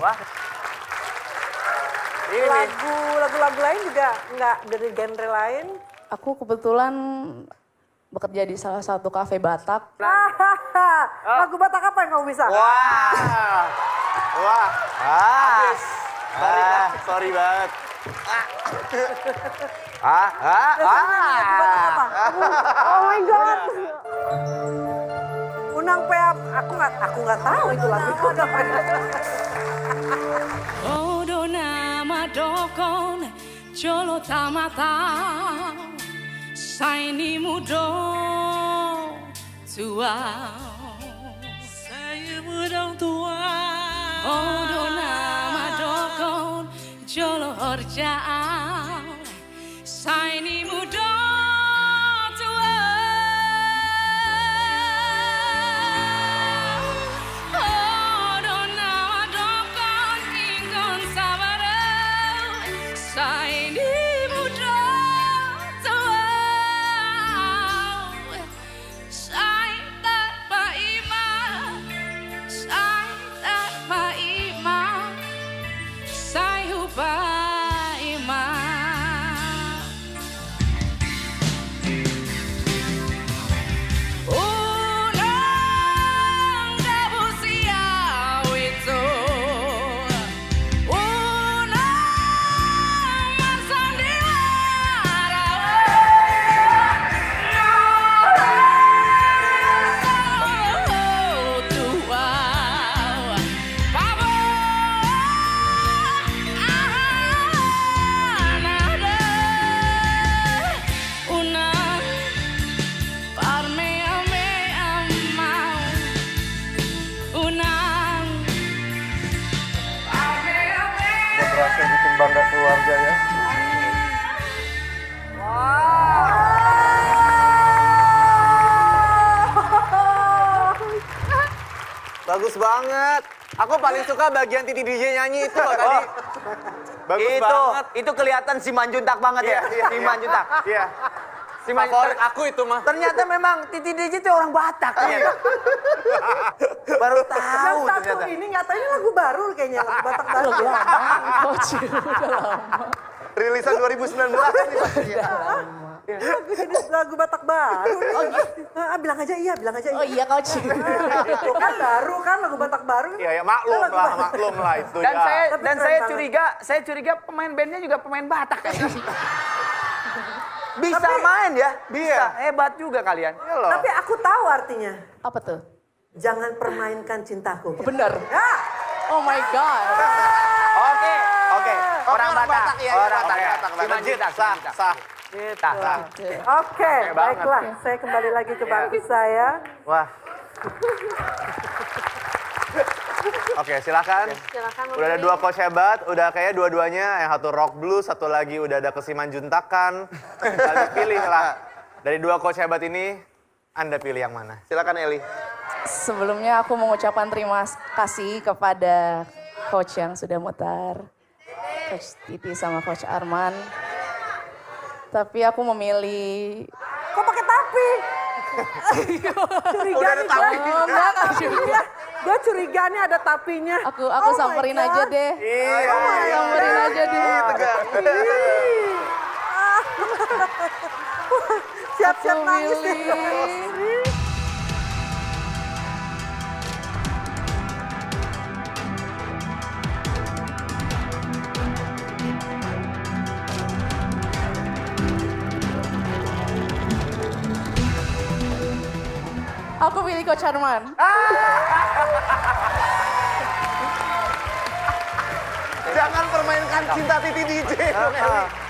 Wah. Ini. Lagu-lagu lain juga nggak dari genre lain? Aku kebetulan bekerja di salah satu kafe Batak. Lagu Batak apa yang kamu bisa? Wah. Wah. Habis. Sorry banget. Lagu Batak apa? Oh my God. Unang Peap, aku nggak tahu itu lagu itu apa. Odo nama dokon jolo tamata saini mudo tua saya muda tua Odo nama dokon jolo horjaan saini mudo Berhasil bikin bangga keluarga ya. Bagus banget. Aku paling suka bagian Titi DJ nyanyi itu loh tadi. Bagus banget. Itu kelihatan si Manjuntak banget ya. Si Manjuntak. Iya. Si Manjuntak. Aku itu mah. Ternyata memang Titi DJ itu orang Batak. Iya. Baru tahu Yang satu ternyata. ini nggak tahu ini lagu baru kayaknya, lagu Batak baru. Udah lama, Coach. Udah lama. Rilisan 2019 nih pasti. Lagu Batak baru. Bilang aja iya, bilang aja iya. Oh iya, Coach. Itu kan baru kan lagu Batak baru. Iya ya maklum lah itu Dan ya. saya Tapi dan keren saya curiga pemain bandnya juga pemain Batak kayaknya. Bisa Tapi- main ya, bisa. Iya. Hebat juga kalian. Iya loh. Tapi aku tahu artinya. Apa tuh? Jangan permainkan cintaku. Bener. Ya. Oh my God. Oke. Orang Batak. ya. Orang Batak. Batak. Si Manjuntak. Sah, sah. Kita. Oke, baiklah. Saya kembali lagi ke bangku saya. Wah. Oke, silakan. Silakan. Udah ada dua coach hebat, udah kayak dua-duanya yang satu rock blues, satu lagi udah ada kesiman juntakan. Anda pilih lah. Dari dua coach hebat ini, Anda pilih yang mana? Silakan Eli. Sebelumnya aku mengucapkan terima kasih kepada Coach yang sudah mutar. Coach Titi sama Coach Arman. Tapi aku memilih... Kok pakai tapi? Curiga nih gue. enggak juga. Gue curiga nih ada tapinya. Aku Oh my samperin God. aja deh. Iya. Samperin aja deh. Ih. Siap-siap Aku nangis deh. milih- Aku pilih Coach Arman. Jangan permainkan cinta Titi DJ. dong, Eli.